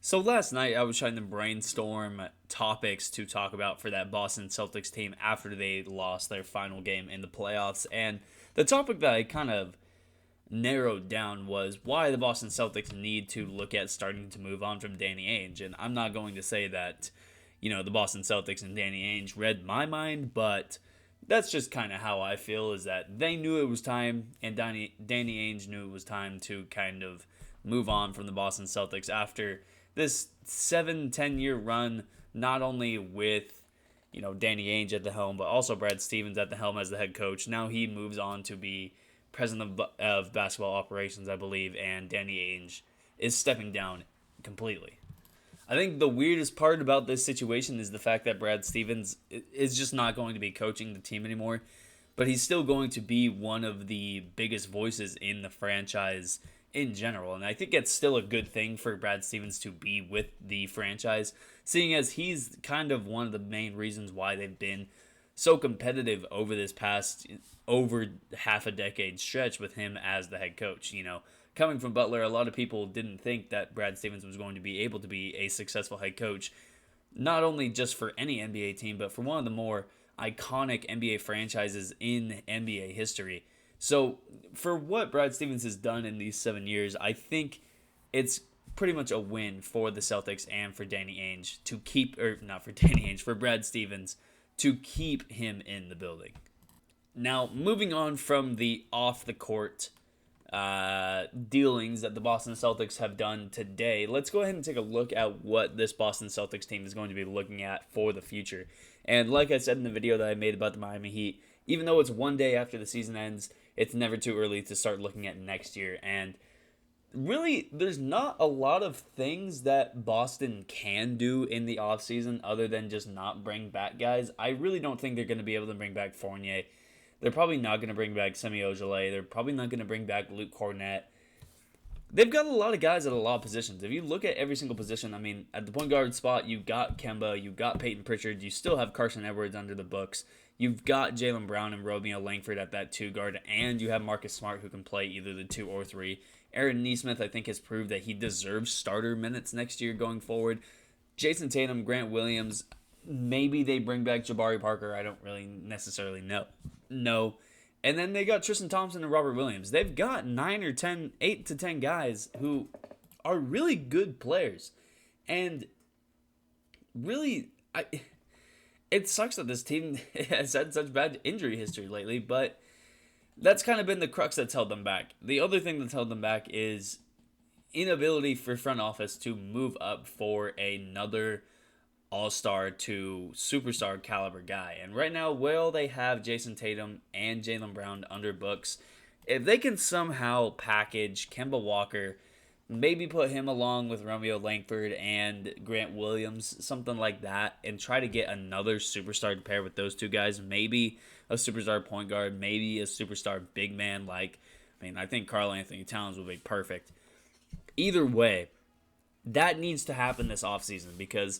So last night I was trying to brainstorm topics to talk about for that Boston Celtics team after they lost their final game in the playoffs. And the topic that I kind of narrowed down was why the Boston Celtics need to look at starting to move on from Danny Ainge. And I'm not going to say that, the Boston Celtics and Danny Ainge read my mind, but that's just kind of how I feel, is that they knew it was time, and Danny Ainge knew it was time to kind of move on from the Boston Celtics after this 7-10 year run, not only with Danny Ainge at the helm, but also Brad Stevens at the helm as the head coach. Now he moves on to be president of basketball operations, I believe, and Danny Ainge is stepping down completely. I think the weirdest part about this situation is the fact that Brad Stevens is just not going to be coaching the team anymore, but he's still going to be one of the biggest voices in the franchise in general. And I think it's still a good thing for Brad Stevens to be with the franchise, seeing as he's kind of one of the main reasons why they've been so competitive over this past over half a decade stretch with him as the head coach. Coming from Butler, a lot of people didn't think that Brad Stevens was going to be able to be a successful head coach, not only just for any NBA team, but for one of the more iconic NBA franchises in NBA history. So, for what Brad Stevens has done in these 7 years, I think it's pretty much a win for the Celtics and for Danny Ainge to keep, or not for Danny Ainge, for Brad Stevens to keep him in the building. Now, moving on from the off the court dealings that the Boston Celtics have done today, let's go ahead and take a look at what this Boston Celtics team is going to be looking at for the future. And like I said in the video that I made about the Miami Heat, even though it's one day after the season ends, it's never too early to start looking at next year. And really, there's not a lot of things that Boston can do in the offseason other than just not bring back guys. I really don't think they're going to be able to bring back Fournier. They're probably not going to bring back Semi Ojeleye. They're probably not going to bring back Luke Cornett. They've got a lot of guys at a lot of positions. If you look at every single position, at the point guard spot, you've got Kemba, you've got Peyton Pritchard, you still have Carson Edwards under the books. You've got Jaylen Brown and Romeo Langford at that 2 guard, and you have Marcus Smart who can play either the 2 or 3. Aaron Nesmith, I think, has proved that he deserves starter minutes next year going forward. Jason Tatum, Grant Williams, maybe they bring back Jabari Parker. I don't really necessarily know. No. And then they got Tristan Thompson and Robert Williams. They've got 8 to 10 guys who are really good players. And really, it sucks that this team has had such bad injury history lately, but that's kind of been the crux that's held them back. The other thing that's held them back is inability for front office to move up for another all-star to superstar caliber guy. And right now, while they have Jason Tatum and Jaylen Brown under books, if they can somehow package Kemba Walker, maybe put him along with Romeo Langford and Grant Williams, something like that, and try to get another superstar to pair with those two guys, maybe a superstar point guard, maybe a superstar big man I think Karl Anthony Towns would be perfect. Either way, that needs to happen this offseason, because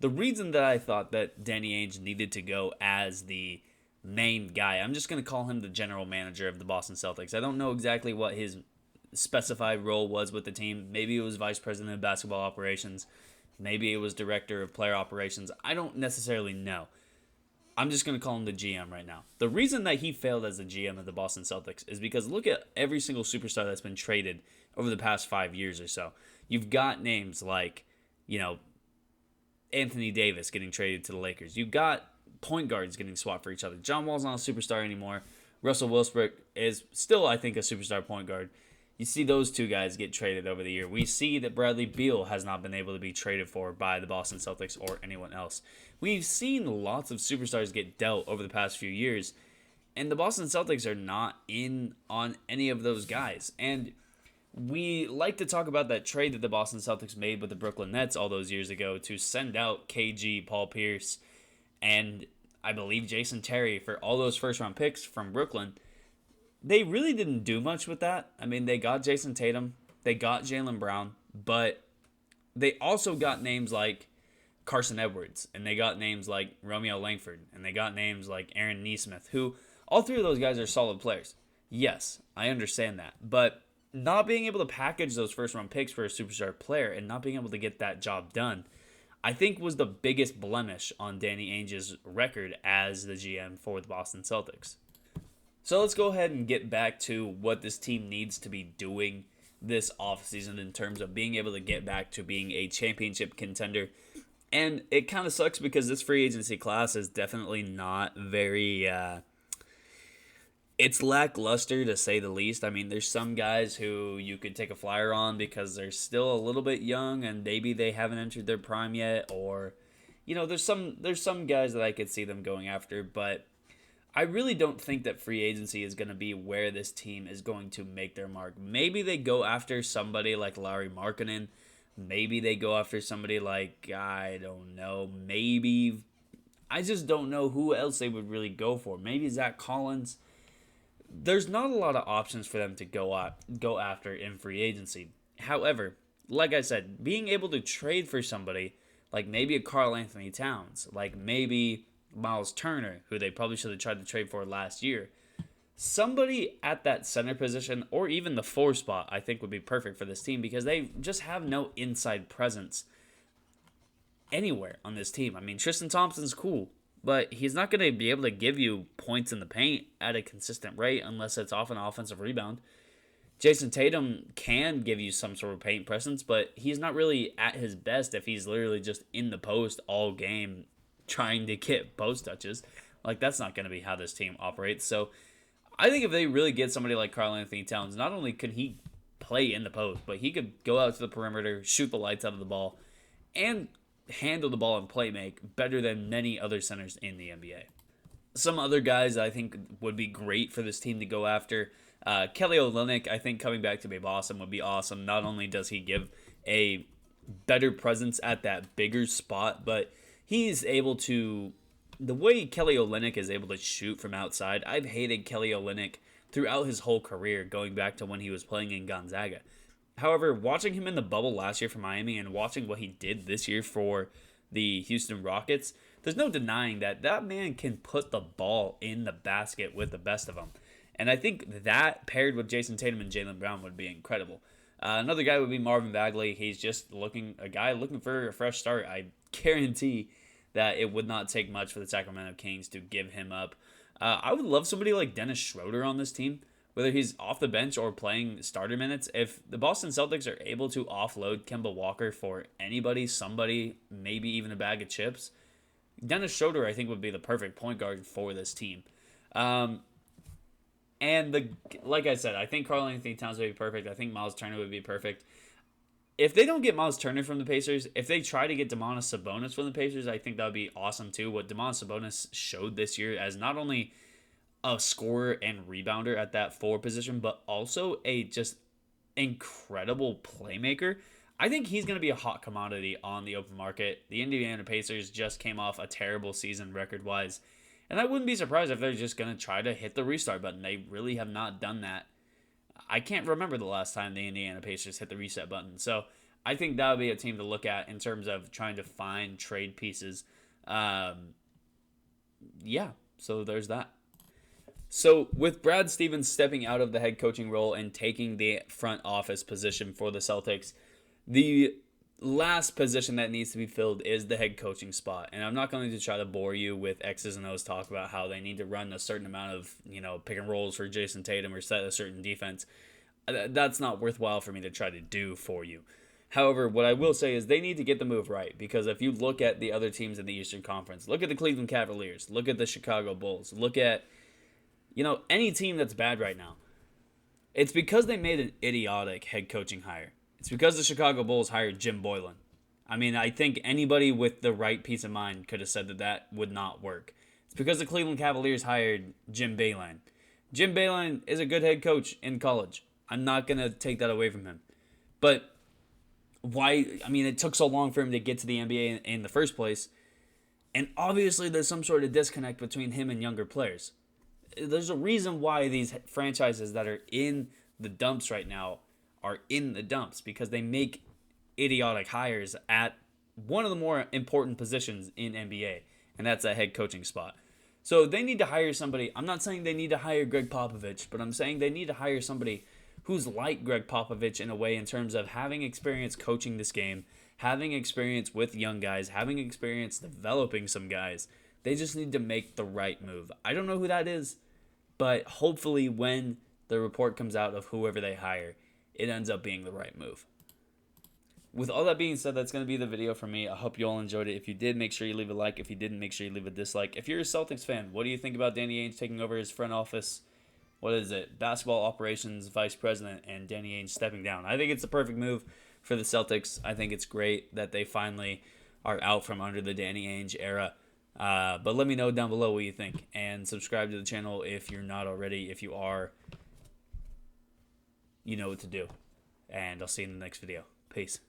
the reason that I thought that Danny Ainge needed to go as the main guy, I'm just going to call him the general manager of the Boston Celtics. I don't know exactly what his specified role was with the team. Maybe it was vice president of basketball operations. Maybe it was director of player operations. I don't necessarily know. I'm just going to call him the GM right now. The reason that he failed as the GM of the Boston Celtics is because look at every single superstar that's been traded over the past 5 years or so. You've got names like, Anthony Davis getting traded to the Lakers. You've got point guards getting swapped for each other. John Wall's not a superstar anymore. Russell Westbrook is still, I think, a superstar point guard. You see those two guys get traded over the year. We see that Bradley Beal has not been able to be traded for by the Boston Celtics or anyone else. We've seen lots of superstars get dealt over the past few years, and the Boston Celtics are not in on any of those guys. And we like to talk about that trade that the Boston Celtics made with the Brooklyn Nets all those years ago to send out KG, Paul Pierce, and I believe Jason Terry for all those first-round picks from Brooklyn. They really didn't do much with that. They got Jason Tatum, they got Jaylen Brown, but they also got names like Carson Edwards, and they got names like Romeo Langford, and they got names like Aaron Nesmith, who all three of those guys are solid players. Yes, I understand that, but not being able to package those first round picks for a superstar player and not being able to get that job done, I think was the biggest blemish on Danny Ainge's record as the GM for the Boston Celtics. So let's go ahead and get back to what this team needs to be doing this offseason in terms of being able to get back to being a championship contender. And it kind of sucks because this free agency class is definitely not very it's lackluster to say the least. I mean, there's some guys who you could take a flyer on because they're still a little bit young and maybe they haven't entered their prime yet, or there's some guys that I could see them going after, but I really don't think that free agency is going to be where this team is going to make their mark. Maybe they go after somebody like Lauri Markkanen. Maybe they go after somebody like, I don't know, maybe, I just don't know who else they would really go for. Maybe Zach Collins. There's not a lot of options for them to go after in free agency. However, like I said, being able to trade for somebody like maybe a Karl Anthony Towns, like maybe Miles Turner, who they probably should have tried to trade for last year, somebody at that center position or even the 4 spot, I think would be perfect for this team because they just have no inside presence anywhere on this team. I mean, Tristan Thompson's cool, but he's not going to be able to give you points in the paint at a consistent rate unless it's off an offensive rebound. Jason Tatum can give you some sort of paint presence, but he's not really at his best if he's literally just in the post all game trying to get post touches. Like, that's not going to be how this team operates. So I think if they really get somebody like Karl Anthony Towns, not only could he play in the post, but he could go out to the perimeter, shoot the lights out of the ball, and handle the ball and play make better than many other centers in the NBA. Some other guys I think would be great for this team to go after. Kelly Olynyk, I think coming back to be Boston would be awesome. Not only does he give a better presence at that bigger spot, but he's able to, the way Kelly Olynyk is able to shoot from outside, I've hated Kelly Olynyk throughout his whole career, going back to when he was playing in Gonzaga. However, watching him in the bubble last year for Miami and watching what he did this year for the Houston Rockets, there's no denying that that man can put the ball in the basket with the best of them. And I think that paired with Jason Tatum and Jaylen Brown would be incredible. Another guy would be Marvin Bagley. He's just a guy looking for a fresh start. I guarantee that it would not take much for the Sacramento Kings to give him up. I would love somebody like Dennis Schroeder on this team, whether he's off the bench or playing starter minutes. If the Boston Celtics are able to offload Kemba Walker for anybody, somebody, maybe even a bag of chips, Dennis Schroeder, I think, would be the perfect point guard for this team. Like I said, I think Karl Anthony Towns would be perfect. I think Miles Turner would be perfect. If they don't get Miles Turner from the Pacers, if they try to get Domantas Sabonis from the Pacers, I think that would be awesome too. What Domantas Sabonis showed this year as not only a scorer and rebounder at that 4 position, but also a just incredible playmaker. I think he's going to be a hot commodity on the open market. The Indiana Pacers just came off a terrible season record-wise, and I wouldn't be surprised if they're just going to try to hit the restart button. They really have not done that. I can't remember the last time the Indiana Pacers hit the reset button. So I think that would be a team to look at in terms of trying to find trade pieces. So there's that. So with Brad Stevens stepping out of the head coaching role and taking the front office position for the Celtics, the last position that needs to be filled is the head coaching spot. And I'm not going to try to bore you with X's and O's talk about how they need to run a certain amount of, pick and rolls for Jason Tatum or set a certain defense. That's not worthwhile for me to try to do for you. However, what I will say is they need to get the move right, because if you look at the other teams in the Eastern Conference, look at the Cleveland Cavaliers, look at the Chicago Bulls, look at, any team that's bad right now. It's because they made an idiotic head coaching hire. It's because the Chicago Bulls hired Jim Boylan. I mean, I think anybody with the right peace of mind could have said that that would not work. It's because the Cleveland Cavaliers hired Jim Boylan. Jim Boylan is a good head coach in college. I'm not going to take that away from him. But why? I mean, it took so long for him to get to the NBA in the first place. And obviously there's some sort of disconnect between him and younger players. There's a reason why these franchises that are in the dumps right now are in the dumps, because they make idiotic hires at one of the more important positions in NBA, and that's a head coaching spot. So they need to hire somebody. I'm not saying they need to hire Greg Popovich, but I'm saying they need to hire somebody who's like Greg Popovich in a way in terms of having experience coaching this game, having experience with young guys, having experience developing some guys. They just need to make the right move. I don't know who that is, but hopefully when the report comes out of whoever they hire, it ends up being the right move. With all that being said, that's going to be the video for me. I hope you all enjoyed it. If you did, make sure you leave a like. If you didn't, make sure you leave a dislike. If you're a Celtics fan, what do you think about Danny Ainge taking over his front office? What is it? Basketball operations vice president, and Danny Ainge stepping down. I think it's the perfect move for the Celtics. I think it's great that they finally are out from under the Danny Ainge era. But let me know down below what you think. And subscribe to the channel if you're not already. If you are, you know what to do. And I'll see you in the next video. Peace.